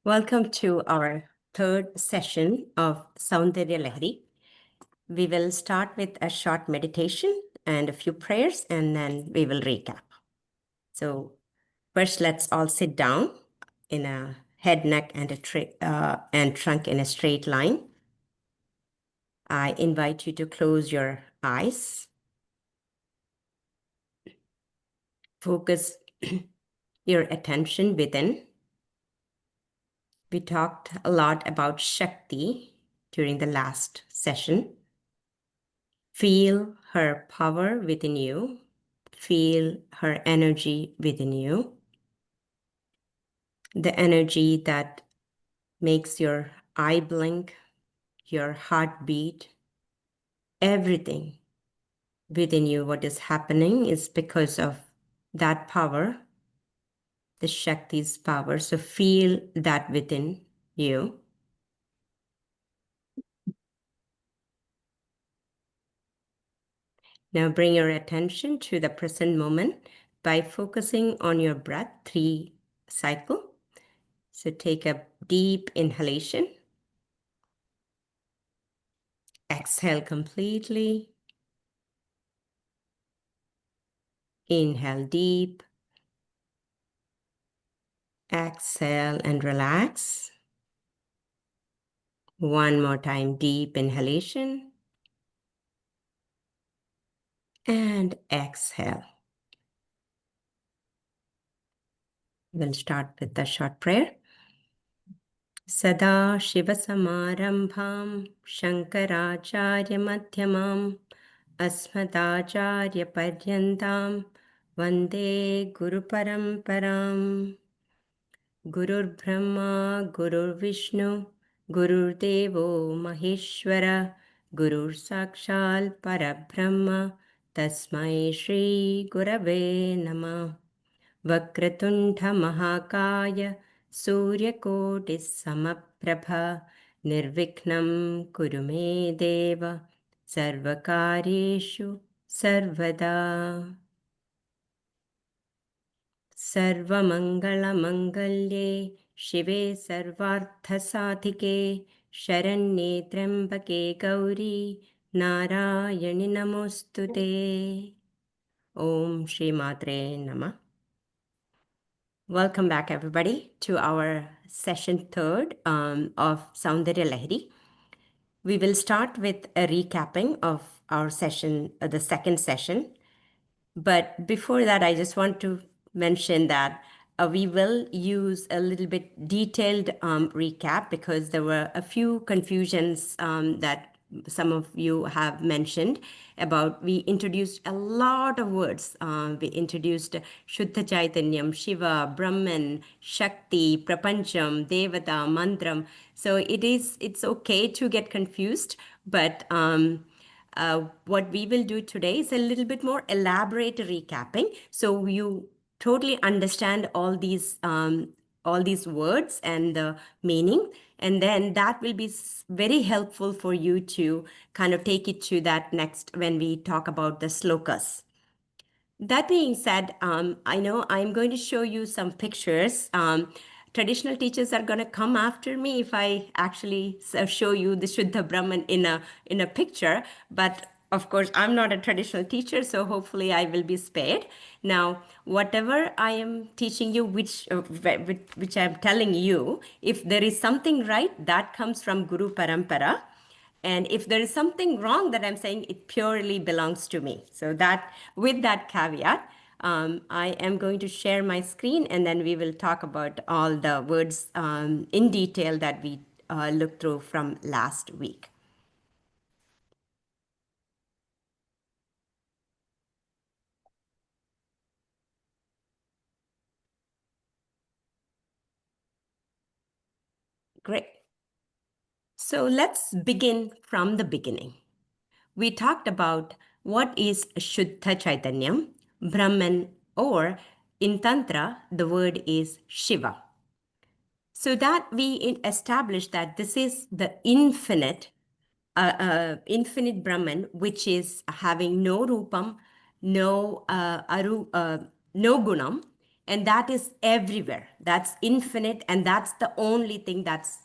Welcome to our third session of Soundarya Lahari. We will start with a short meditation and a few prayers, and then we will recap. So first, let's all sit down in a head, neck, and trunk in a straight line. I invite you to close your eyes. Focus your attention within. We talked a lot about Shakti during the last session. Feel her power within you. Feel her energy within you. The energy that makes your eye blink, your heart beat, everything within you, what is happening is because of that power, the Shakti's power. So feel that within you. Now bring your attention to the present moment by focusing on your breath, 3 cycles. So take a deep inhalation. Exhale completely. Inhale deep. Exhale and relax. One more time, deep inhalation. And exhale. We'll start with the short prayer. Sada Shiva Samarambham Shankaracharya Madhyamam Asmadacharya Paryantam Vande Guru Paramparam. Gurur Brahma, Gurur Vishnu, Gurur Devo Maheshwara, Gurur Sakshal Parabrahma, Tasmai Shri Gurave Namah. Vakratundha Mahakaya, Suryakoti Samaprabha, Nirvikhnam Kurume Deva, Sarvakareshu Sarvada. Sarvamangala-mangalye Shive Sarvartha-sadhike Sharanye Trambake Gauri Narayani Namostute. Om Shri Matre Namah. Welcome back, everybody, to our session 3 of Soundarya Lahari. We will start with a recapping of our session, the second session. But before that, I just want to mention that we will use a little bit detailed recap because there were a few confusions that some of you have mentioned about. We introduced a lot of words. We introduced Śuddha Chaitanyam, Shiva, Brahman, Shakti, Prapancham, Devata, Mantram. So it's okay to get confused, but what we will do today is a little bit more elaborate recapping, so you totally understand all these words and the meaning, and then that will be very helpful for you to kind of take it to that next when we talk about the slokas. That being said, I know I'm going to show you some pictures. Traditional teachers are going to come after me if I actually show you the Shuddha Brahman in a picture. But of course, I'm not a traditional teacher, so hopefully I will be spared. Now, whatever I am teaching you, which I'm telling you, if there is something right, that comes from Guru Parampara. And if there is something wrong that I'm saying, it purely belongs to me. So that, with that caveat, I am going to share my screen, and then we will talk about all the words in detail that we looked through from last week. Great. So let's begin from the beginning. We talked about what is Śuddha Chaitanyam, Brahman, or in Tantra, the word is Shiva. So that we established that this is the infinite Brahman, which is having no rupam, no gunam, And that is everywhere. That's infinite, and that's the only thing that's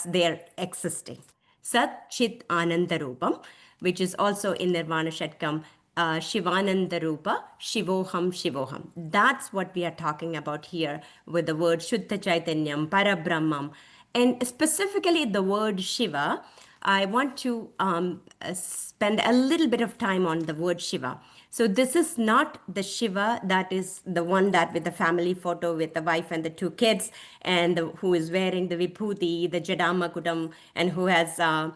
there existing. Sat Chit Ananda Rupam, which is also in Nirvana Shatkam, Shivananda Rupa, Shivoham, Shivoham. That's what we are talking about here with the word Śuddha Chaitanyam, Parabrahmam. And specifically the word Shiva, I want to spend a little bit of time on the word Shiva. So this is not the Shiva that is the one that with the family photo with the wife and the two kids, and who is wearing the vibhuti, the Jadamakutam, and who has our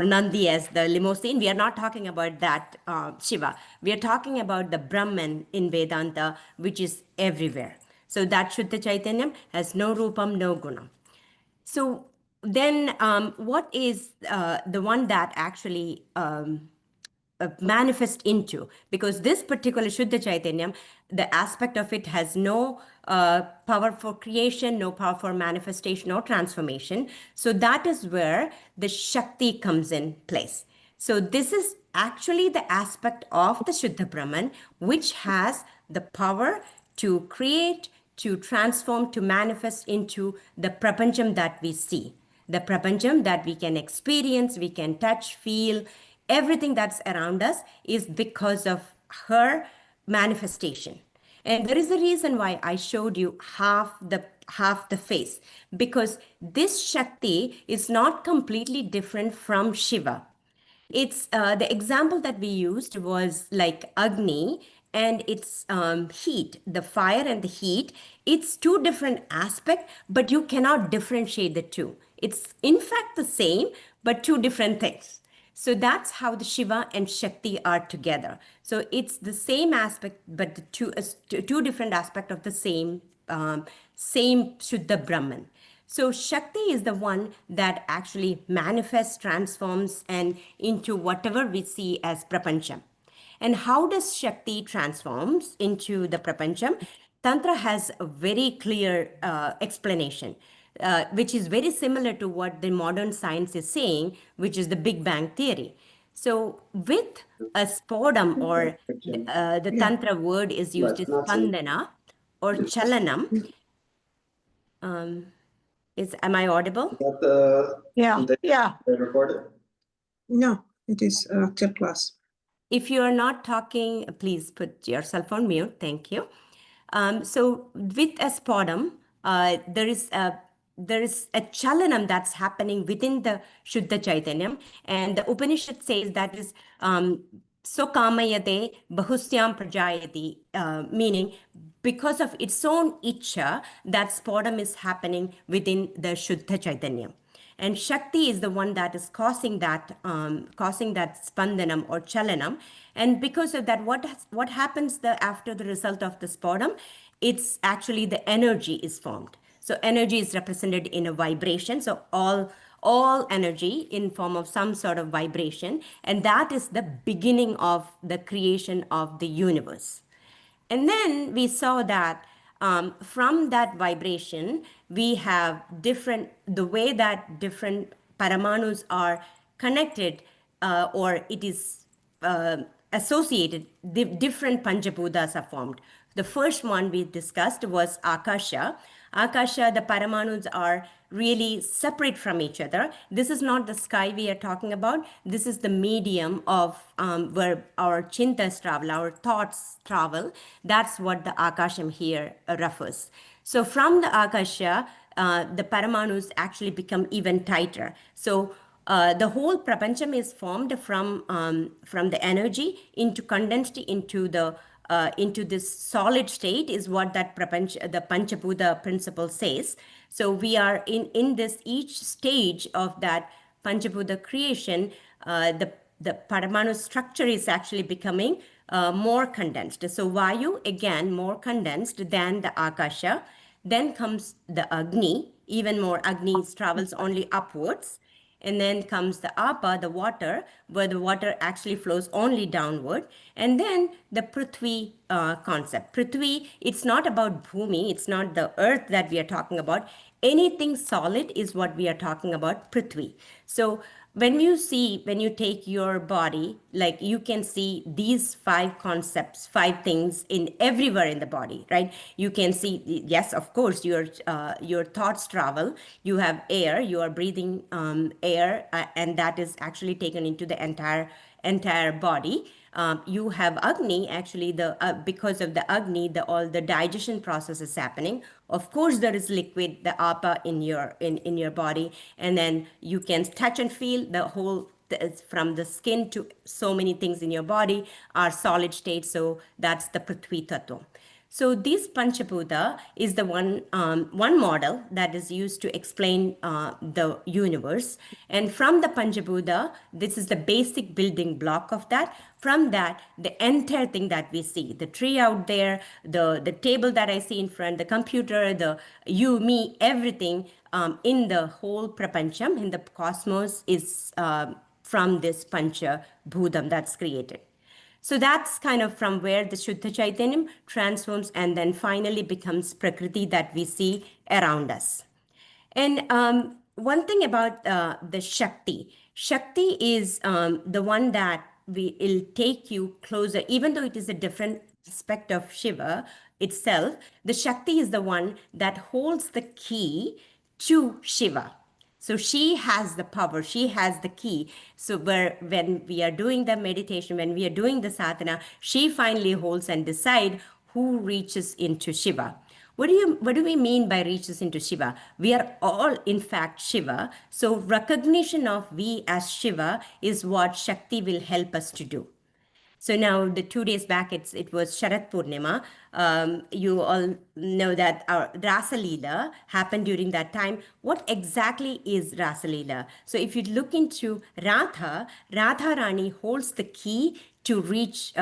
Nandi as the limousine. We are not talking about that Shiva. We are talking about the Brahman in Vedanta, which is everywhere. So that Śuddha Chaitanyam has no rupam, no gunam. So then what is the one that actually manifest into? Because this particular Śuddha Chaitanyam, the aspect of it has no power for creation, no power for manifestation or transformation. So that is where the Shakti comes in place. So this is actually the aspect of the Shuddha Brahman, which has the power to create, to transform, to manifest into the prapancham that we see, the prapancham that we can experience, we can touch, feel. Everything that's around us is because of her manifestation. And there is a reason why I showed you half the face, because this Shakti is not completely different from Shiva. It's the example that we used was like Agni and its heat, the fire and the heat. It's two different aspects, but you cannot differentiate the two. It's in fact the same, but two different things. So that's how the Shiva and Shakti are together. So it's the same aspect, but the two different aspects of the same Shuddha Brahman. So Shakti is the one that actually manifests, transforms, and into whatever we see as prapancham. And how does Shakti transforms into the prapancham? Tantra has a very clear explanation, which is very similar to what the modern science is saying, which is the Big Bang theory. So with a spodam, or the Tantra word is used as Spandana or Chalanam. Am I audible? Yeah. No, it is after class. If you are not talking, please put yourself on mute. Thank you. So with a spodam, there is a chalanam that's happening within the Shuddha Chaitanyam, and the Upanishad says that is sokamayate bahusyam prajayati, meaning because of its own icha, that spodam is happening within the Shuddha Chaitanyam. And Shakti is the one that is causing that spandanam or chalanam. And because of that, what happens after the result of the spodam? It's actually the energy is formed. So energy is represented in a vibration. So all energy in form of some sort of vibration. And that is the beginning of the creation of the universe. And then we saw that from that vibration, we have the way that different paramanus are connected, or it is associated, different Panchabhūtas are formed. The first one we discussed was Ākāṣa. Ākāṣa, the paramanus are really separate from each other. This is not the sky we are talking about. This is the medium of where our chintas travel, our thoughts travel. That's what the Ākāṣam here refers. So from the Ākāṣa, the paramanus actually become even tighter. So the whole prapancham is formed from the energy condensed into this solid state, is what that the Panchabhūta principle says. So we are in this each stage of that Panchabhūta creation, the Paramanu structure is actually becoming more condensed. So Vāyu, again, more condensed than the Ākāṣa. Then comes the Agni, even more. Agni travels only upwards. And then comes the Apa, the water, where the water actually flows only downward. And then the Pṛthvī concept. Pṛthvī, it's not about Bhumi, it's not the earth that we are talking about. Anything solid is what we are talking about, Pṛthvī. So when you take your body, like you can see these 5 concepts, 5 things in everywhere in the body, right? You can see, yes, of course, your thoughts travel. You have air, you are breathing air, and that is actually taken into the entire body. You have Agni, actually, because of the Agni, all the digestion process is happening. Of course, there is liquid, the Apa in your body, and then you can touch and feel the whole, from the skin to so many things in your body are solid state. So that's the Pṛthvī tattva. So this Panchabhūta is the one model that is used to explain the universe. And from the Panchabhūta, this is the basic building block of that. From that, the entire thing that we see, the tree out there, the table that I see in front, the computer, the you, me, everything in the whole prapancham, in the cosmos, is from this Panchabhūtam that's created. So that's kind of from where the Śuddha Chaitanyam transforms and then finally becomes Prakriti that we see around us. And one thing about the Shakti is the one that will take you closer, even though it is a different aspect of Shiva itself. The Shakti is the one that holds the key to Shiva. So she has the power, she has the key. So when we are doing the meditation, when we are doing the sadhana, she finally holds and decide who reaches into Shiva. What do we mean by reaches into Shiva? We are all, in fact, Shiva. So recognition of we as Shiva is what Shakti will help us to do. So now, the 2 days back, it was Sharat Purnima. You all know that our Rasa Leela happened during that time. What exactly is Rasa Leela? So if you look into Radha Rani holds the key to reach,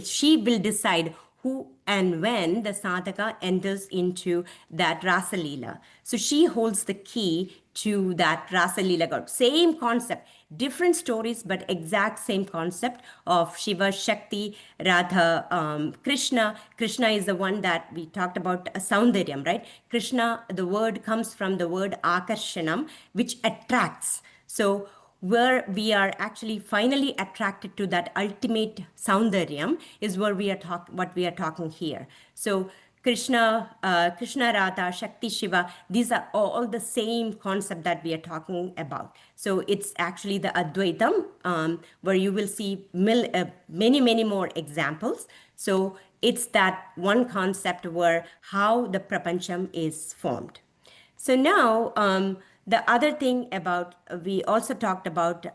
she will decide who and when the sadhaka enters into that Rasa Leela. So she holds the key to that Rasa Leela God. Same concept, different stories, but exact same concept of Shiva, Shakti, Radha, Krishna. Krishna is the one that we talked about, Soundaryam, right? Krishna, the word comes from the word Ākāṣanam, which attracts. So where we are actually finally attracted to that ultimate Soundaryam is where what we are talking here. So Krishna, Radha, Shakti, Shiva, these are all the same concept that we are talking about. So it's actually the Advaitam, where you will see many more examples. So it's that one concept where how the prapancham is formed. So now, the other thing about, we also talked about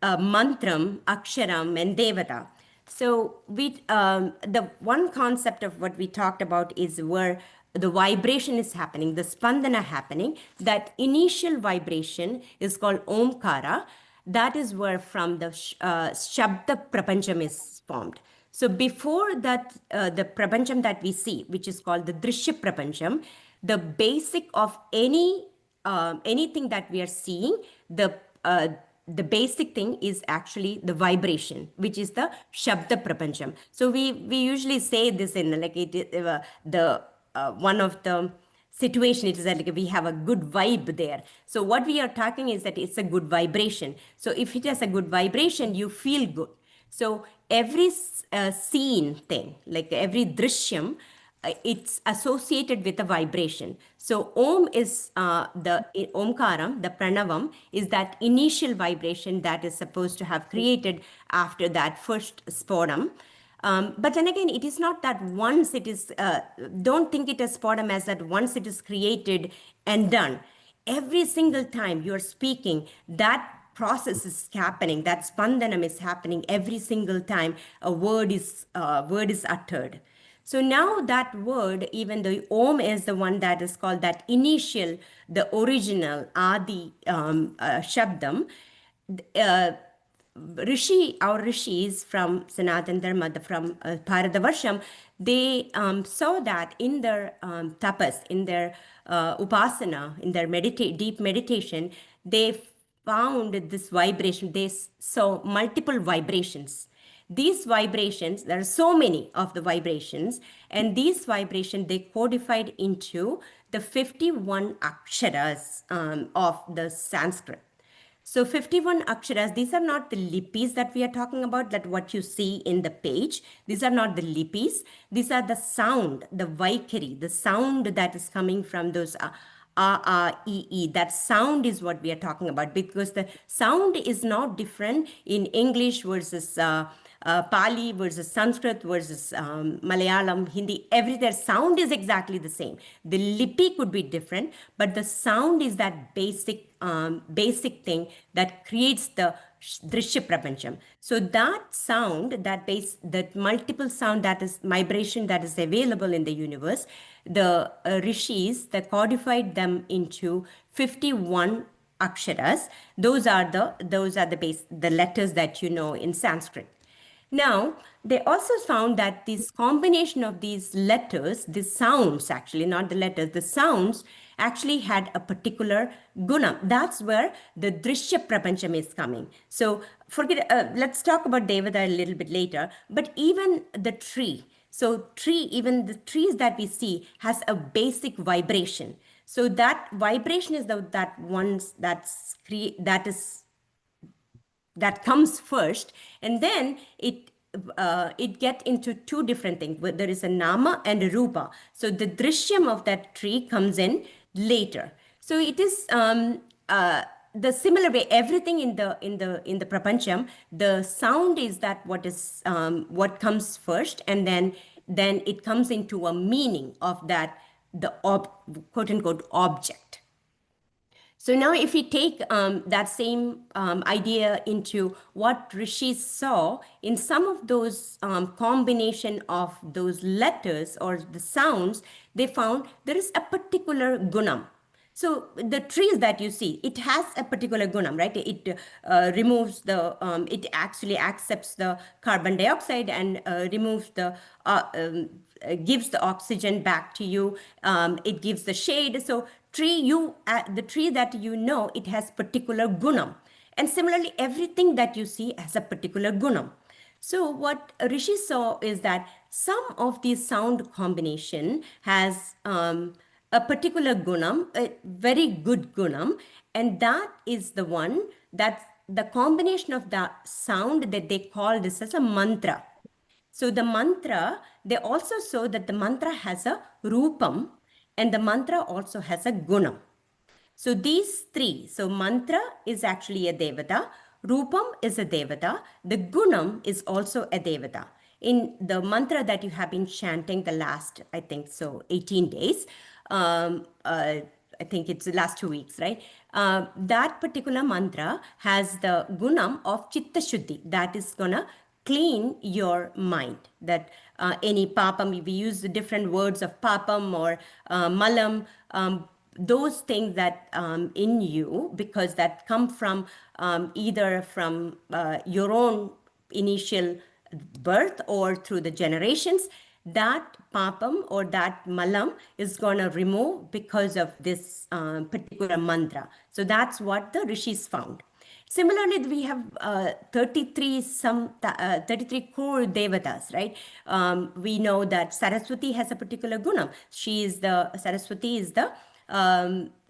mantram, aksharam, and devata. So the one concept of what we talked about is where the vibration is happening, the spandana happening. That initial vibration is called omkara. That is where from the shabda prapancham is formed. So before that, the prapancham that we see, which is called the drishya prapancham, the basic of anything that we are seeing, the basic thing is actually the vibration, which is the Shabda Prapancham. So we usually say this in like one of the situation, it is like we have a good vibe there. So what we are talking is that it's a good vibration. So if it has a good vibration, you feel good. So every scene thing, like every drishyam, it's associated with a vibration. So Om is the Omkaram, the Pranavam, is that initial vibration that is supposed to have created after that first sporam. But then again, it is not that once it is, don't think it as sporam as that once it is created and done. Every single time you're speaking, that process is happening, that Spandanam is happening every single time a word is uttered. So now that word, even though Om is the one that is called that initial, the original Adi Shabdam, our rishis from Sanatana Dharma, from Bharatavarsham, they saw that in their tapas, in their upasana, in their deep meditation, they found this vibration. They saw multiple vibrations. These vibrations, there are so many of the vibrations, and these vibrations, they codified into the 51 aksharas of the Sanskrit. So 51 aksharas, these are not the lipis that we are talking about, that what you see in the page. These are not the lipis. These are the sound, the vaikari, the sound that is coming from those e. That sound is what we are talking about, because the sound is not different in English versus Pali versus Sanskrit versus Malayalam, Hindi. Their sound is exactly the same. The lipi could be different, but the sound is that basic thing that creates the drishya prapancham. So that sound, that multiple sound, that is vibration that is available in the universe, the rishis, they codified them into 51 aksharas. Those are the letters that you know in Sanskrit. Now, they also found that this combination of these letters, these sounds actually, not the letters, the sounds actually had a particular guna. That's where the drishya prapancham is coming. So let's talk about Devata a little bit later, but even the tree. So even the trees that we see has a basic vibration. So that vibration is that comes first, and then it get into two different things. There is a nama and a rupa. So the drishyam of that tree comes in later. So it is the similar way, everything in the prapancham, the sound is that what comes first, and then it comes into a meaning of that, the quote unquote object. So now if we take that same idea into what rishis saw in some of those combination of those letters or the sounds, they found there is a particular gunam. So the trees that you see, it has a particular gunam, right? It removes it actually accepts the carbon dioxide and removes gives the oxygen back to you. It gives the shade. So the tree that you know, it has particular gunam. And similarly, everything that you see has a particular gunam. So what Rishi saw is that some of these sound combination has a particular gunam, a very good gunam, and that is the one that the combination of the sound that they call this as a mantra. So the mantra, they also saw that the mantra has a rupam, and the mantra also has a gunam. So these three, so mantra is actually a devata, rupam is a devata, the gunam is also a devata. In the mantra that you have been chanting the last, I think so, 18 days, I think it's the last 2 weeks, right? That particular mantra has the gunam of chitta shuddhi, that is gonna clean your mind. That any papam, we use the different words of papam or malam, those things that in you, because that come from either from your own initial birth or through the generations, that papam or that malam is going to remove because of this particular mantra. So that's what the rishis found. Similarly, we have 33 core devatas, right? We know that Saraswati has a particular gunam. Saraswati is the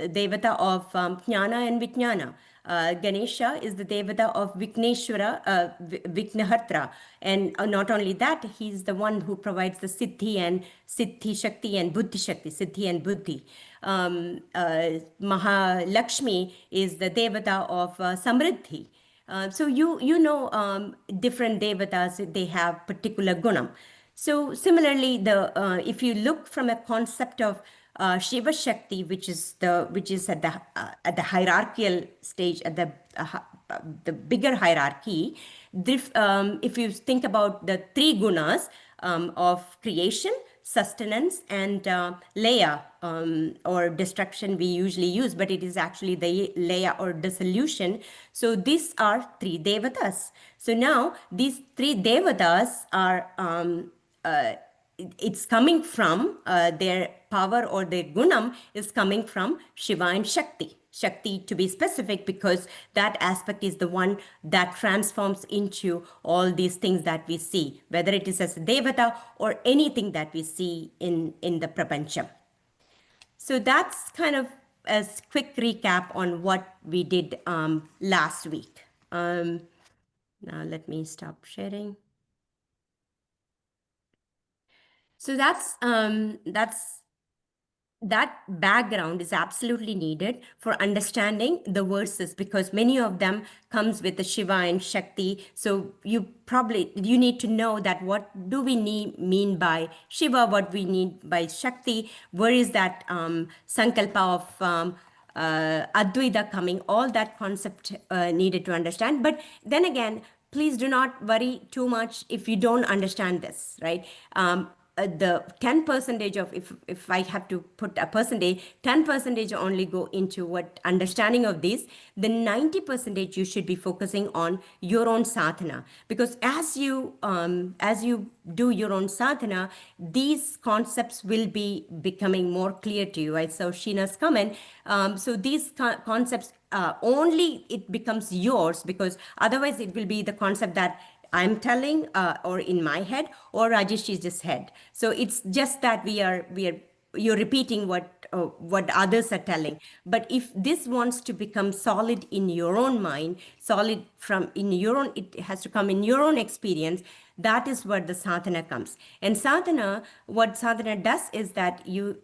devata of jnana and vijnana. Ganesha is the devata of Vigneshwara, Vignahartra. And not only that, he's the one who provides the Siddhi Shakti and Buddhi Shakti, Siddhi and Buddhi. Mahalakshmi is the devata of Samriddhi. So you know different devatas, they have particular gunam. So similarly, if you look from a concept of Shiva Shakti, which is at the hierarchical stage, at the bigger hierarchy, if you think about the three gunas of creation, sustenance, and laya or destruction, we usually use, but it is actually the laya or dissolution. So these are three devatas. So now these three devatas are it's coming from their power, or their gunam is coming from Shiva and Shakti. Shakti, to be specific, because that aspect is the one that transforms into all these things that we see, whether it is as a devata or anything that we see in the prapancham. So that's kind of a quick recap on what we did last week. Now let me stop sharing. So that background is absolutely needed for understanding the verses, because many of them comes with the Shiva and Shakti. So you need to know that what do we mean by Shiva, what we need by Shakti, where is that sankalpa of Advaita coming, all that concept needed to understand. But then again, please do not worry too much if you don't understand this, right? The 10% of, if I have to put a percentage, 10% only go into what understanding of this. The 90% you should be focusing on your own sadhana, because as you do your own sadhana, these concepts will be becoming more clear to you. I saw Sheena's comment. So these concepts only it becomes yours, because otherwise it will be the concept that I'm telling or in my head, or Rajesh's just head. So it's just that you're repeating what others are telling. But if this wants to become solid in your own mind, solid from in your own, it has to come in your own experience. That is where the sadhana comes. And sadhana, what sadhana does is that, we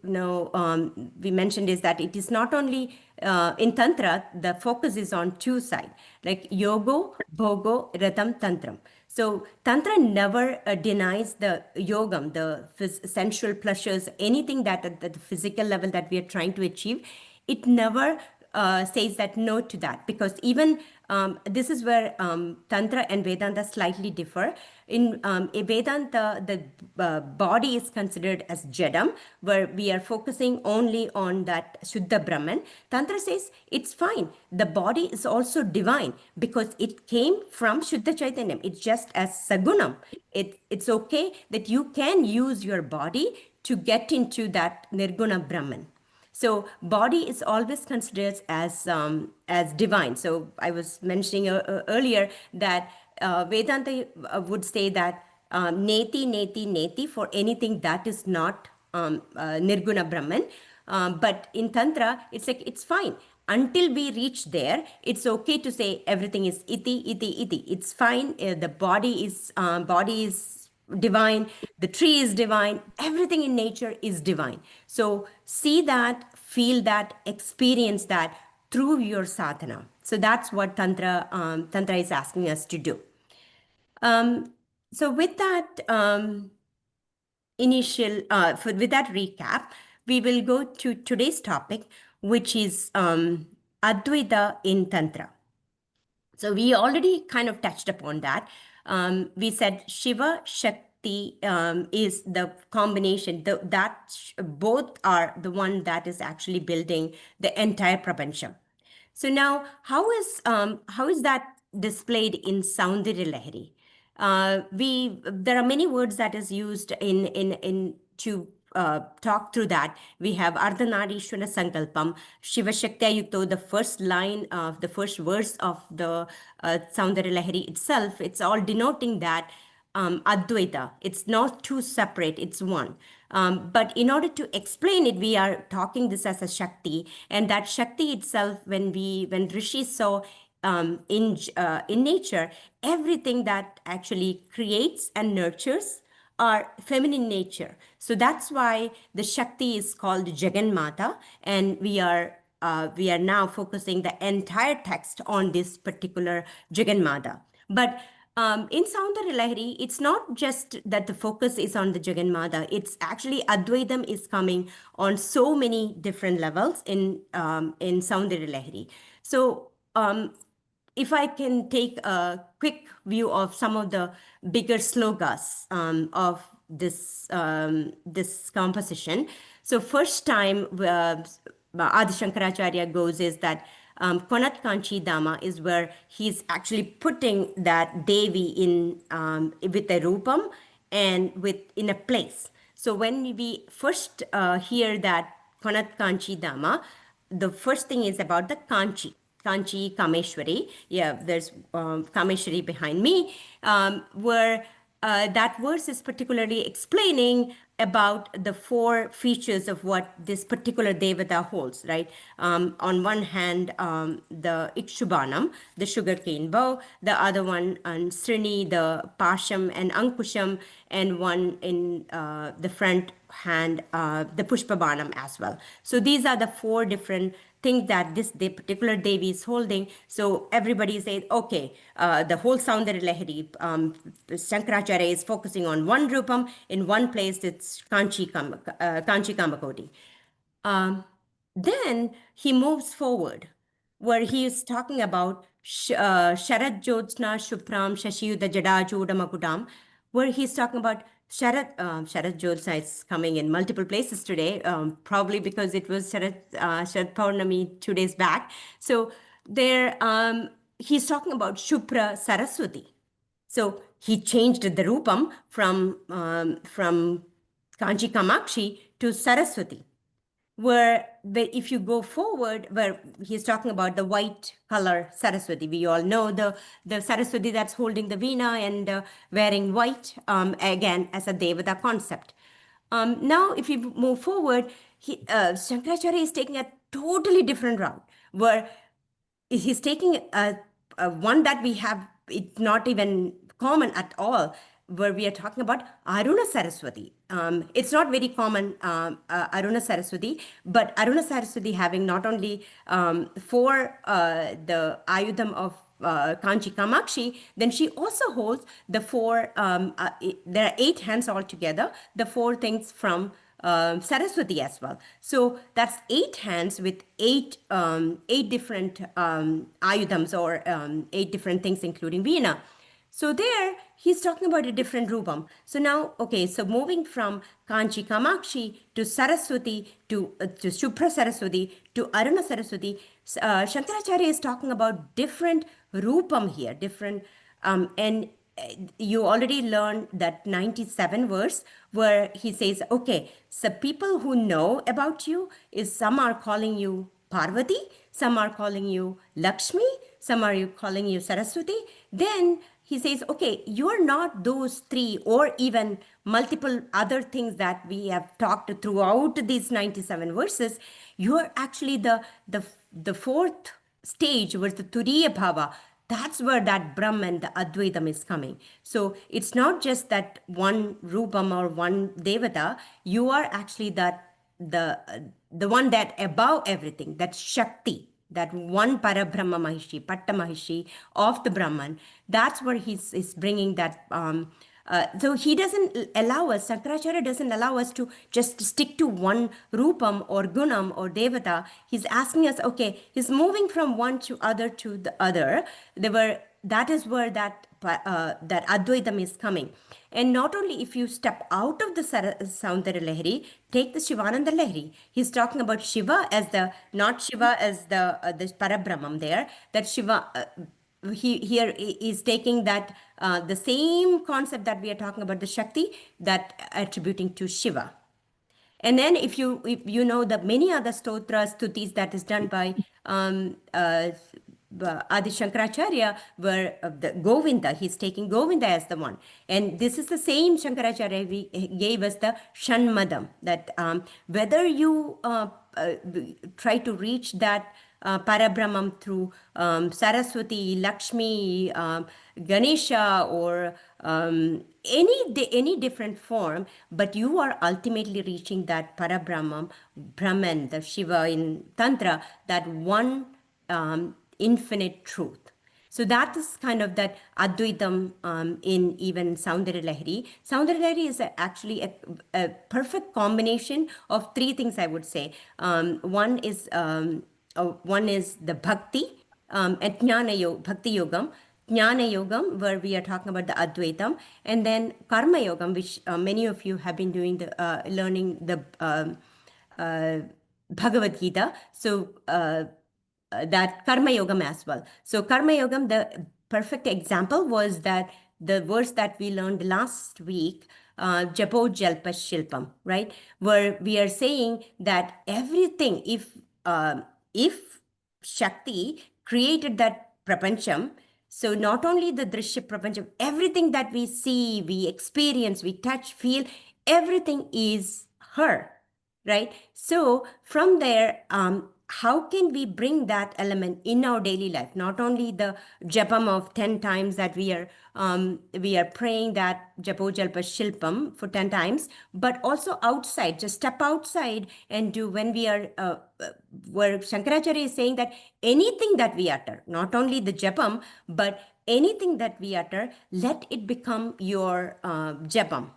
mentioned is that it is not only in Tantra, the focus is on two sides, like yogo, bhogo, ratam, tantram. So Tantra never denies the yogam, the sensual pleasures, anything that at the physical level that we are trying to achieve. It never says that no to that, because even this is where Tantra and Vedanta slightly differ. In Vedanta, the body is considered as Jalam, where we are focusing only on that Śuddha Brahman. Tantra says it's fine. The body is also divine, because it came from Śuddha Chaitanyam. It's just as Sagunam. It's okay that you can use your body to get into that Nirguna Brahman. So body is always considered as divine. So I was mentioning earlier that Vedanta would say that neti, neti, neti for anything that is not Nirguna Brahman. But in Tantra, it's like, it's fine. Until we reach there, it's okay to say everything is iti, iti, iti. It's fine. The body is divine, the tree is divine, everything in nature is divine. So see that, feel that, experience that through your sadhana. So that's what Tantra is asking us to do. So with that with that recap, we will go to today's topic, which is Advaita in Tantra. So we already kind of touched upon that. We said Shiva, Shakti is the combination. Both are the one that is actually building the entire prapancham. So now, how is that displayed in Soundarya Lahari? There are many words that is used in to talk through that. We have Ardhanarishwara Sankalpam, Shiva Shakti Yukto, the first line of the first verse of the Soundarya Lahari itself. It's all denoting that Advaita. It's not two separate, it's one. But in order to explain it, we are talking this as a Shakti, and that Shakti itself, when Rishi saw in nature, everything that actually creates and nurtures are feminine nature. So that's why the Shakti is called Jagan Mata, and we are now focusing the entire text on this particular Jagan Mata. But in Soundarya Lahari, it's not just that the focus is on the Jagan Mata. It's actually Advaitam is coming on so many different levels in Soundarya Lahari. So if I can take a quick view of some of the bigger slogas of this composition. So first time Adi Shankaracharya goes is that Konat Kanchi Dama is where he's actually putting that Devi in with a rupam and in a place. So when we first hear that Konat Kanchi Dama, the first thing is about the Kanchi. Kanchi Kameshwari. Yeah, there's Kameshwari behind me, where that verse is particularly explaining about the four features of what this particular devata holds, right? On one hand, the Ikshubhanam, the sugarcane bow, the other one on Srini, the Pasham and Ankusham, and one in the front hand, the Pushpabhanam as well. So these are the four different things that the particular Devi is holding. So everybody says, okay, the whole Soundarya Lahari, Shankaracharya is focusing on one Rupam. In one place, it's Kanchi Kamakoti. Then he moves forward, where he is talking about Sharad Jyotsna Shupram Shashiyuda Jada Joda Makudam, where he's talking about Sharad Jyotsna is coming in multiple places today, probably because it was Sharad Paurnami 2 days back. So there, he's talking about Shupra Saraswati. So he changed the Rupam from Kanchi Kamakshi to Saraswati, where if you go forward, where he's talking about the white color Saraswati. We all know the Saraswati that's holding the Veena and wearing white, again, as a Devata concept. Now, if you move forward, Shankaracharya is taking a totally different route, where he's taking a one that we have, it's not even common at all, where we are talking about Aruna Saraswati. It's not very common, Aruna Saraswati, but Aruna Saraswati having not only for the Ayudham of Kanchi Kamakshi, then she also holds the four, there are 8 hands altogether, the 4 things from Saraswati as well. So that's 8 hands with 8 different ayudhams, or 8 different things, including Veena. So there, he's talking about a different Rupam. So now, okay, so moving from Kanchi Kamakshi to Saraswati to Shupra Saraswati to Aruna Saraswati, Shankaracharya is talking about different Rupam here, different, and you already learned that 97 verse where he says, okay, so people who know about you is some are calling you Parvati, some are calling you Lakshmi, some are calling you Saraswati. Then he says, okay, you're not those 3 or even multiple other things that we have talked throughout these 97 verses. You're actually the 4th stage, where the Turiya Bhava. That's where that Brahman, the Advaitam, is coming. So it's not just that one Rupam or one Devata. You are actually that the one that above everything, that Shakti, that one Parabrahma Mahishi, Patta Mahishi of the Brahman. That's where he's bringing that. So he doesn't allow us, Shankaracharya doesn't allow us to just stick to one Rupam or Gunam or Devata. He's asking us, okay, he's moving from one to the other. That is where that Advaitam is coming. And not only if you step out of the Soundarya Lahari, take the Shivananda Lahari. He's talking about Shiva as not Shiva as the Parabrahmam there, that Shiva, here is taking that the same concept that we are talking about, the Shakti, that attributing to Shiva. And then if you know the many other stotras, stutis that is done by Adi Shankaracharya, where the Govinda, he's taking Govinda as the one. And this is the same Shankaracharya gave us the Shanmadam, that whether you try to reach that Parabrahmam through Saraswati, Lakshmi, Ganesha, or any different form, but you are ultimately reaching that Parabrahmam, Brahman, the Shiva in Tantra, that one infinite truth. So that is kind of that Advaitam in even Soundarya Lahari. Soundarya Lahari is actually a perfect combination of 3 things, I would say. One is the Bhakti, and Bhakti Yogam, Jnana Yogam, where we are talking about the Advaitam, and then Karma Yogam, which many of you have been doing learning the Bhagavad Gita. So that Karma Yogam as well. So Karma Yogam, the perfect example was that the verse that we learned last week, Japo Jalpa Shilpam, right? Where we are saying that everything, if Shakti created that prapancham, So not only the drishya prapancham, everything that we see, we experience, we touch, feel, everything is her, right? So from there, how can we bring that element in our daily life? Not only the japam of 10 times that we are praying that japo jalpa shilpam for 10 times, but also outside, just step outside and do when we are, where Shankaracharya is saying that anything that we utter, not only the japam, but anything that we utter, let it become your japam.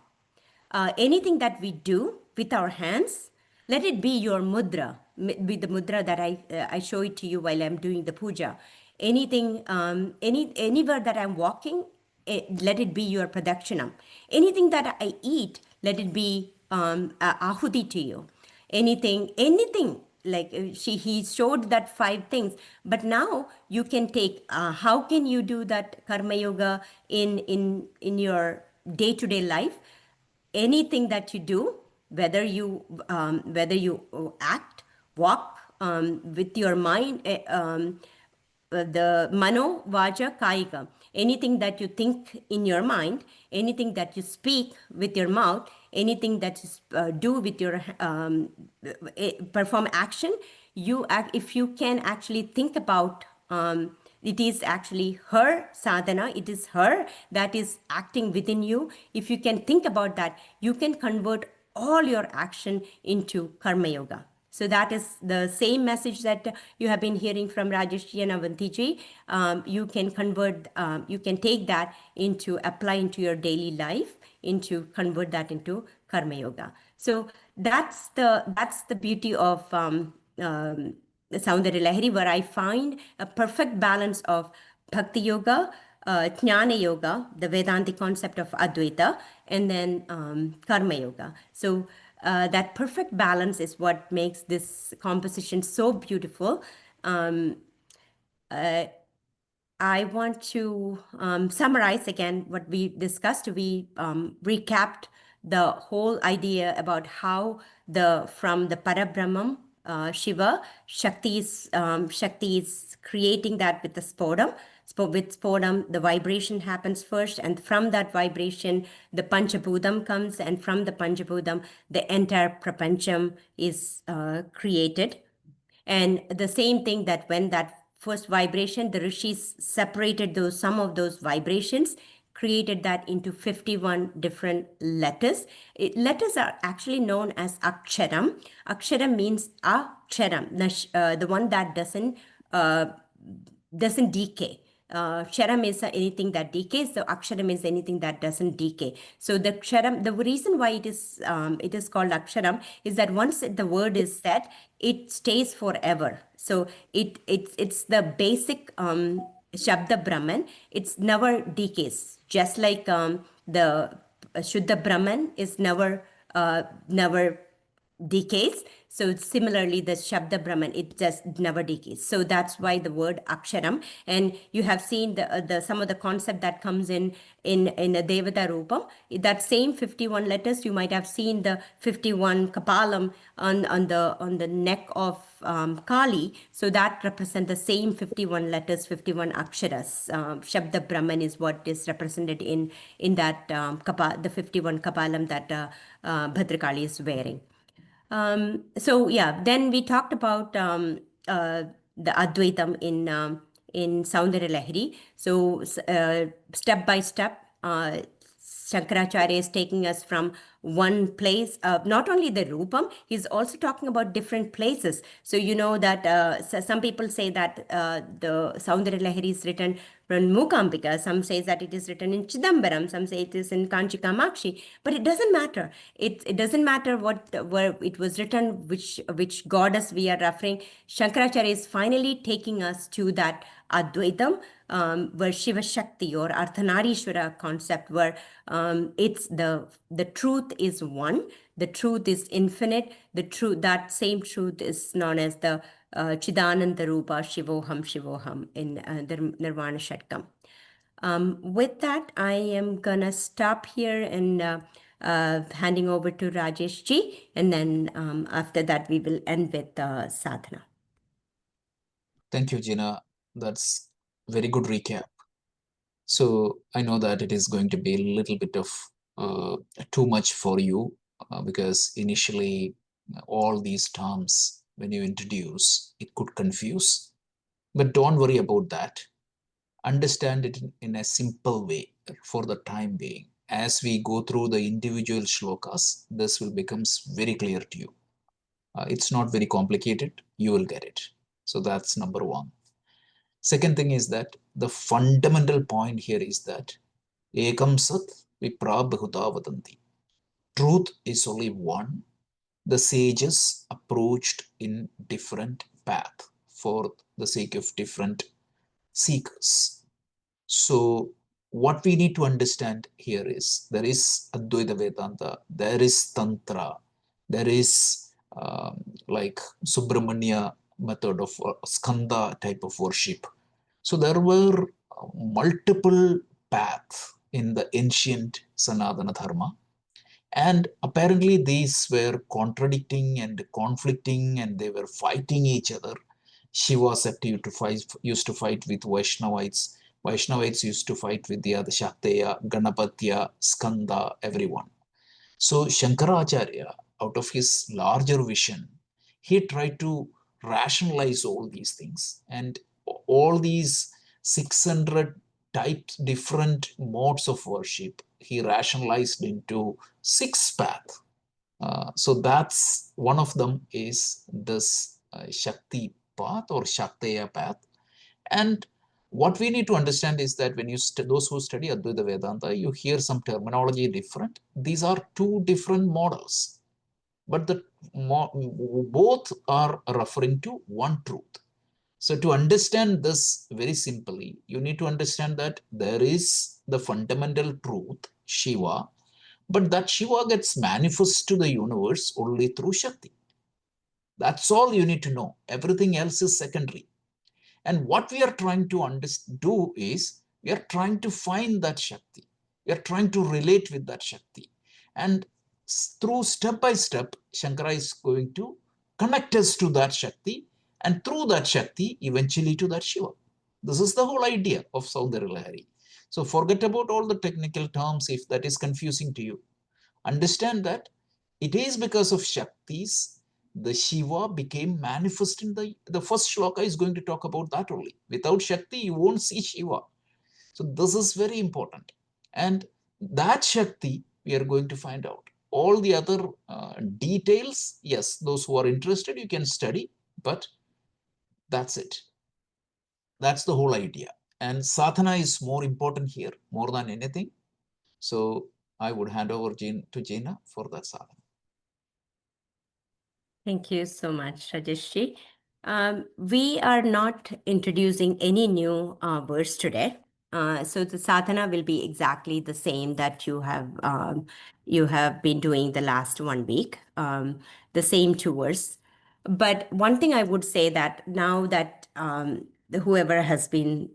Anything that we do with our hands, let it be your mudra, be the mudra that I show it to you while I'm doing the puja. Anything, anywhere that I'm walking, let it be your pradakshinam. Anything that I eat, let it be ahuti to you. Anything like he showed that 5 things, but now you can take. How can you do that karma yoga in your day-to-day life? Anything that you do, whether you act, walk with your mind, the mano, vaja, kayika, anything that you think in your mind, anything that you speak with your mouth, anything that you do with your perform action, you act, if you can actually think about it is actually her sadhana, it is her that is acting within you. If you can think about that, you can convert all your action into karma yoga. So that is the same message that you have been hearing from Rajesh and Avantiji. You can convert, you can take that into, apply into your daily life, into convert that into karma yoga. So that's the beauty of Soundarya Lahari, where I find a perfect balance of Bhakti Yoga, Jnana Yoga, the Vedantic concept of Advaita, and then Karma Yoga. So that perfect balance is what makes this composition so beautiful. I want to summarize again what we discussed. We recapped the whole idea about how from the Parabrahman, Shiva, Shakti is creating that with the spodam. With spodam, the vibration happens first, and from that vibration, the Panchabhūtam comes, and from the Panchabhūtam, the entire Prapancham is created. And the same thing that when that first vibration, the rishis separated some of those vibrations, created that into 51 different letters. Letters are actually known as aksharam. Aksharam means aksharam, the one that doesn't decay. Ksharam is anything that decays, so aksharam is anything that doesn't decay. So the ksharam, the reason why it is called aksharam is that once the word is said, it stays forever. So it's the basic Shabda Brahman. It's never decays. Just like the Śuddha Brahman is never decays. So similarly, the Shabda Brahman, it just never decays. So that's why the word aksharam. And you have seen the some of the concept that comes in the Devata Rupam. That same 51 letters, you might have seen the 51 kapalam on the neck of Kali. So that represents the same 51 letters, 51 aksharas. Shabda Brahman is what is represented in that the 51 kapalam that Bhadrakali is wearing. So yeah, then we talked about the Advaitam in Soundarya Lahari. So step by step, Shankaracharya is taking us from one place, not only the Rupam, he's also talking about different places. So you know that some people say that the Soundarya Lahari is written from Mukambika, some say that it is written in Chidambaram, some say it is in Kanchi Kamakshi, but it doesn't matter. It doesn't matter where it was written, which goddess we are referring. Shankaracharya is finally taking us to that Advaitam, where Shiva Shakti or Ardhanarishwara concept, where it's the truth is one, the truth is infinite, that same truth is known as the Chidananda Rupa Shivoham in the Nirvana Shatkam. With that, I am gonna stop here and handing over to Rajesh ji, and then after that we will end with sadhana. Thank you, Jina. That's very good recap. So I know that it is going to be a little bit of too much for you because initially all these terms, when you introduce, it could confuse. But don't worry about that. Understand it in a simple way for the time being. As we go through the individual shlokas, this will become very clear to you. It's not very complicated. You will get it. So that's number one. Second thing is that the fundamental point here is that Ekam Sat Vipra Bahuta Vadanti. Truth is only one. The sages approached in different path for the sake of different seekers. So what we need to understand here is there is Advaita Vedanta, there is Tantra, there is like Subramanya method of Skanda type of worship. So there were multiple paths in the ancient Sanatana Dharma. And apparently these were contradicting and conflicting and they were fighting each other. Shiva Shakti used to fight with Vaishnavites. Vaishnavites used to fight with the other Shakteya, Ganapatya, Skanda, everyone. So Shankaracharya, out of his larger vision, he tried to rationalize all these things and all these 600 types, different modes of worship, he rationalized into 6 paths. So that's one of them is this Shakti path or Shakteya path. And what we need to understand is that when you those who study Advaita Vedanta, you hear some terminology different. These are 2 different models, but both are referring to one truth. So to understand this very simply, you need to understand that there is the fundamental truth, Shiva, but that Shiva gets manifest to the universe only through Shakti. That's all you need to know. Everything else is secondary. And what we are trying to do is, we are trying to find that Shakti. We are trying to relate with that Shakti. And through step by step, Shankara is going to connect us to that Shakti, and through that Shakti, eventually to that Shiva. This is the whole idea of Soundarya Lahari. So forget about all the technical terms if that is confusing to you. Understand that it is because of Shaktis the Shiva became manifest in the first shloka is going to talk about that only. Without Shakti, you won't see Shiva. So this is very important. And that Shakti, we are going to find out. All the other details, yes, those who are interested, you can study, but that's it. That's the whole idea. And sadhana is more important here, more than anything. So I would hand over to Jina for that sadhana. Thank you so much, Rajeshji. We are not introducing any new words today. So the sadhana will be exactly the same that you have been doing the last 1 week, the same 2 words. But one thing I would say that now that whoever has been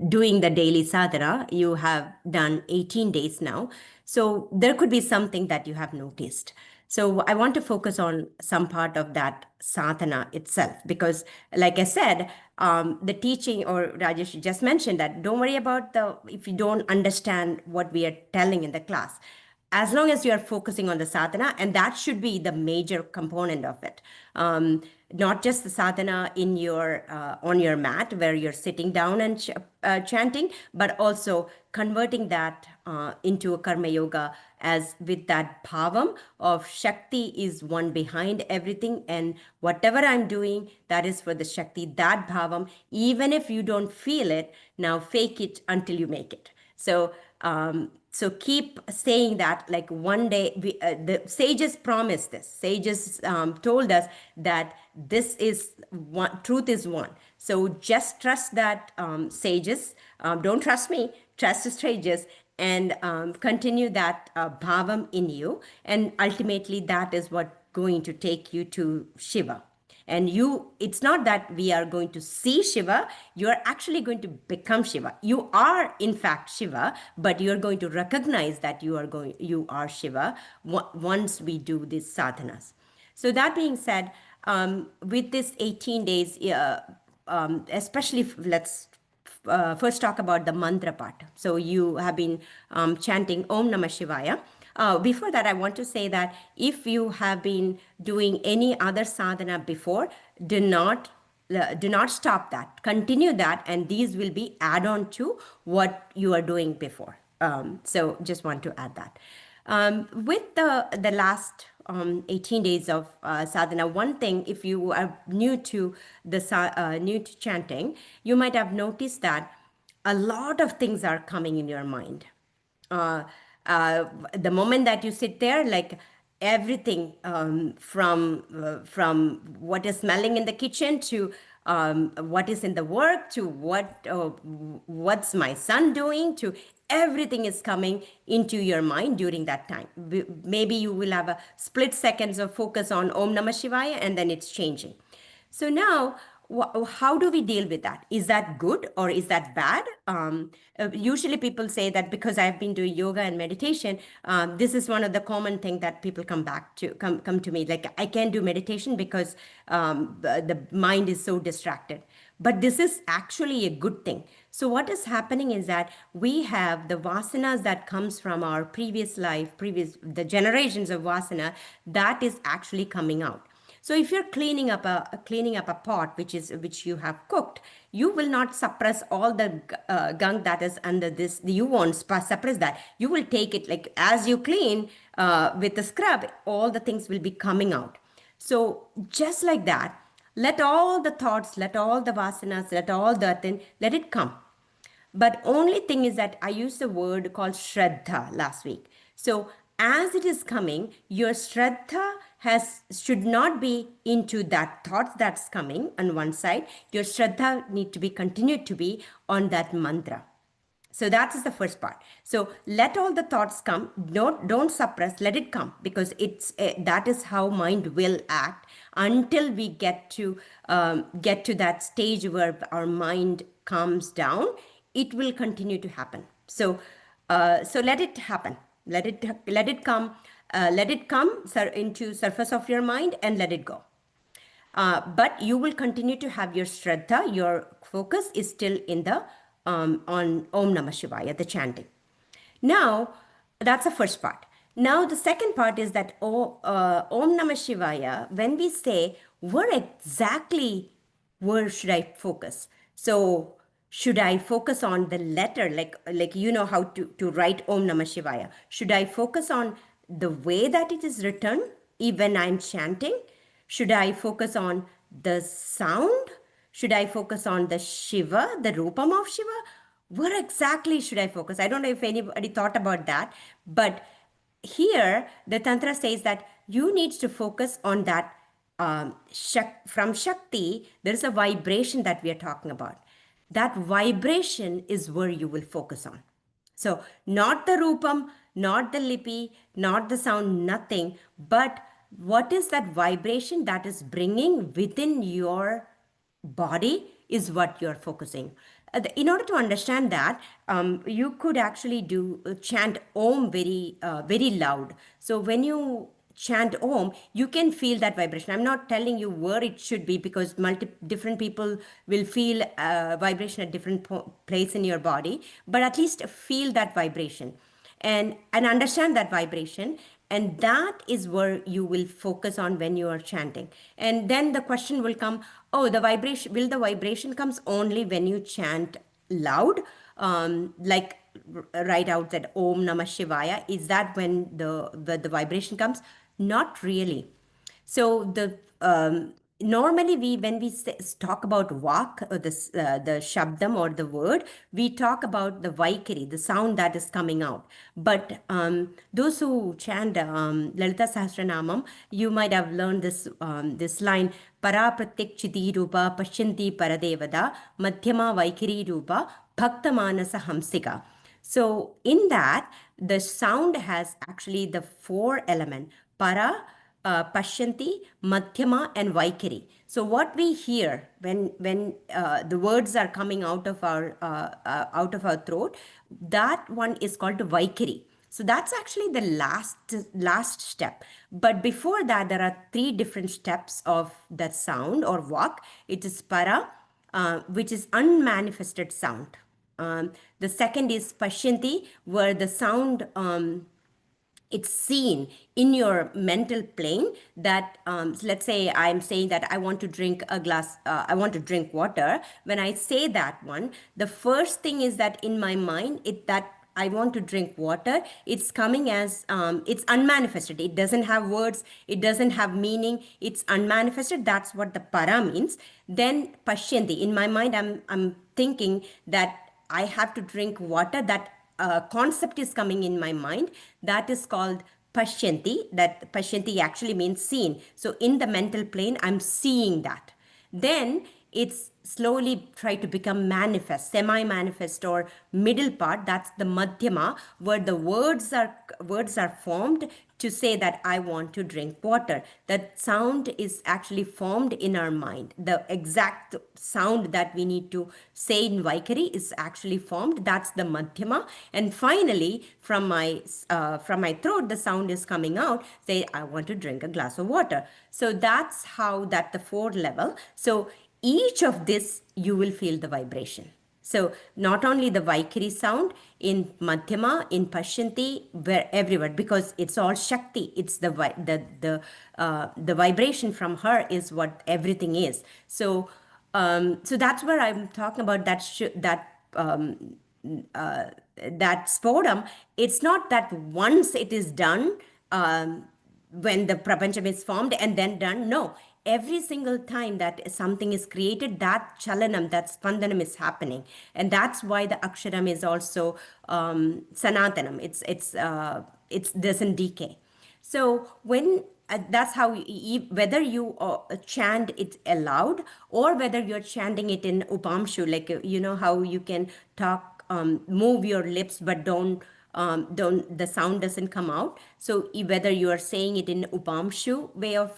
doing the daily sadhana, you have done 18 days now. So there could be something that you have noticed. So I want to focus on some part of that sadhana itself, because like I said, the teaching, or Rajesh just mentioned that don't worry about if you don't understand what we are telling in the class, as long as you are focusing on the sadhana, and that should be the major component of it. Not just the sadhana in your on your mat where you're sitting down and chanting, but also converting that into a karma yoga, as with that bhavam of Shakti is one behind everything, and whatever I'm doing, that is for the Shakti, that bhavam, even if you don't feel it, now fake it until you make it. So keep saying that, like one day, the sages promised this. Sages told us that this is one, truth is one. So just trust that sages. Don't trust me, trust the sages, and continue that bhavam in you. And ultimately, that is what going to take you to Shiva. And it's not that we are going to see Shiva, you're actually going to become Shiva. You are in fact Shiva, but you're going to recognize that you are Shiva once we do these sadhanas. So that being said, with this 18 days, especially let's first talk about the mantra part. So you have been chanting Om Namah Shivaya. Before that, I want to say that if you have been doing any other sadhana before, do not stop that. Continue that, and these will be add-on to what you are doing before. So just want to add that. With the last 18 days of sadhana, one thing, if you are new to new to chanting, you might have noticed that a lot of things are coming in your mind. The moment that you sit there, like everything from what is smelling in the kitchen to what is in the work to what's my son doing to everything is coming into your mind during that time. Maybe you will have a split seconds of focus on Om Namah Shivaya and then it's changing. So now, how do we deal with that? Is that good or is that bad? Usually people say that because I've been doing yoga and meditation, this is one of the common things that people come to me. Like, I can't do meditation because the mind is so distracted. But this is actually a good thing. So what is happening is that we have the vasanas that comes from our previous life, the generations of vasana, that is actually coming out. So if you're cleaning up a pot which you have cooked, you will not suppress all the gunk that is under this. You won't suppress that. You will take it, like as you clean with the scrub, all the things will be coming out. So just like that, let all the thoughts, let all the vasanas, let all the thing, let it come. But only thing is that I used a word called Shraddha last week. So as it is coming, your Shraddha should not be into that thought that's coming on one side. Your Shraddha need to be continued to be on that mantra. So that is the first part. So let all the thoughts come. Don't suppress. Let it come, because that is how mind will act until we get to that stage where our mind calms down. It will continue to happen. So let it happen. Let it come. Let it come into surface of your mind and let it go. But you will continue to have your Shraddha, your focus is still in the on Om Namah Shivaya, the chanting. Now, that's the first part. Now, the second part is that Om Namah Shivaya, when we say, where should I focus? So, should I focus on the letter, like you know how to write Om Namah Shivaya? Should I focus on the way that it is written, even I'm chanting? Should I focus on the sound? Should I focus on the Shiva, the Rupam of Shiva? Where exactly should I focus? I don't know if anybody thought about that, but here the Tantra says that you need to focus on that from Shakti. There is a vibration that we are talking about. That vibration is where you will focus on. So not the Rupam, not the Lipi, not the sound, nothing, but what is that vibration that is bringing within your body is what you're focusing. In order to understand that, you could actually chant Om very loud. So when you chant Om, you can feel that vibration. I'm not telling you where it should be, because different people will feel vibration at different place in your body, but at least feel that vibration and understand that vibration. And that is where you will focus on when you are chanting. And then the question will come, will the vibration comes only when you chant loud? Like write out that Om Namah Shivaya, is that when the vibration comes? Not really. So normally when we talk about vak, or the shabdam or the word, we talk about the vaikari, the sound that is coming out. But those who chant Lalita Sahasranamam, you might have learned this line, Para Pratik Chiti Rupa Pashyanti Paradevada Madhyama Vaikari Rupa Bhakta Manasa Hamsika. So in that, the sound has actually the 4 elements: para, Pashyanti, Madhyama, and Vaikari. So what we hear when the words are coming out of our throat, that one is called Vaikari. So that's actually the last step. But before that, there are 3 different steps of that sound or vak. It is para, which is unmanifested sound. The second is Pashyanti, where the sound it's seen in your mental plane that let's say I'm saying that I want to drink a glass, I want to drink water. When I say that one, the first thing is that in my mind, that I want to drink water, it's coming as, it's unmanifested. It doesn't have words. It doesn't have meaning. It's unmanifested. That's what the para means. Then Pashyanti, in my mind, I'm thinking that I have to drink water. That concept is coming in my mind. That is called Pashyanti. That Pashyanti actually means seen. So in the mental plane, I'm seeing that. Then it's slowly try to become manifest, semi-manifest or middle part. That's the madhyama, where the words are formed to say that I want to drink water. That sound is actually formed in our mind. The exact sound that we need to say in Vaikari is actually formed. That's the madhyama. And finally, from my throat, the sound is coming out, say, I want to drink a glass of water. So that's how the 4 level. So each of this, you will feel the vibration. So not only the Vaikari sound, in Madhyama, in Pashyanti, where everywhere, because it's all Shakti. It's the vibration from her is what everything is. So so that's where I'm talking about that spodam. It's not that once it is done, when the prapancham is formed and then done. No, every single time that something is created, that chalanam, that spandanam is happening. And that's why the aksharam is also sanatanam. It doesn't decay. So when that's how whether you chant it aloud or whether you're chanting it in upamshu, like you know how you can talk, move your lips but don't the sound doesn't come out. So whether you are saying it in upamshu way of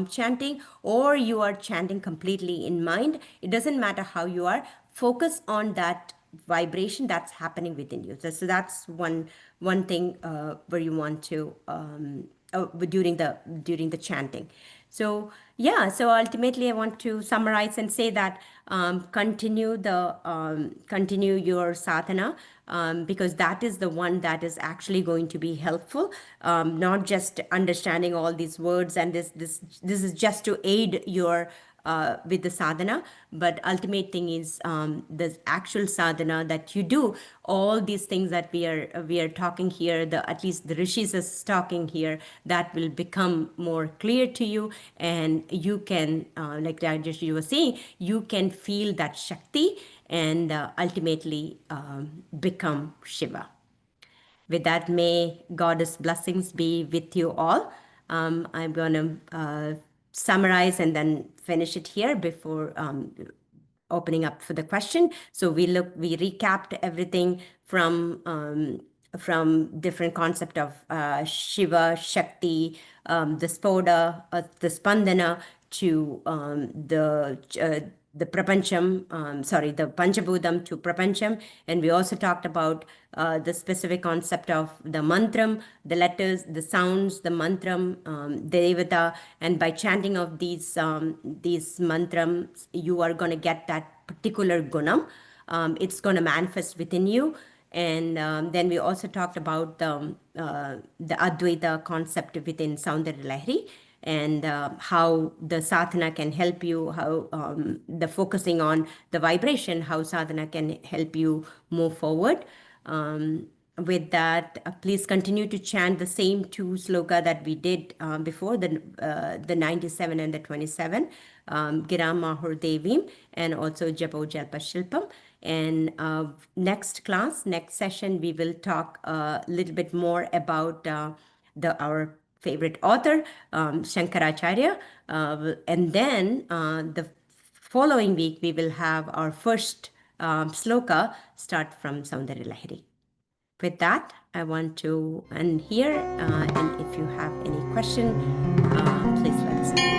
chanting, or you are chanting completely in mind, it doesn't matter how you are, focus on that vibration that's happening within you. So that's one thing where you want to during the chanting. So yeah, so ultimately I want to summarize and say that continue your sadhana, because that is the one that is actually going to be helpful, not just understanding all these words, and this is just to aid your with the sadhana, but ultimate thing is the actual sadhana that you do. All these things that we are talking here, at least the rishis is talking here, that will become more clear to you, and you can, like Rajesh, you were saying, you can feel that Shakti and ultimately become Shiva. With that, may Goddess blessings be with you all. I'm going to summarize and then finish it here before opening up for the question. So we recapped everything from different concept of Shiva, Shakti, the Spoda, the Spandana, to the Prapancham, the Panchabhūtam to Prapancham. And we also talked about the specific concept of the mantram, the letters, the sounds, the mantram, devata. And by chanting of these mantrams, you are going to get that particular gunam. It's going to manifest within you. And then we also talked about the Advaita concept within Soundarya Lahari, and how the sadhana can help you, how the focusing on the vibration, how sadhana can help you move forward. With that, please continue to chant the same 2 sloka that we did before, the 97 and the 27, Giram Mahur Devim, and also Japo Jalpa Shilpam. And next session, we will talk a little bit more about our favorite author, Shankaracharya. And then the following week, we will have our first sloka start from Soundarya Lahari. With that, I want to end here. And if you have any question, please let us know.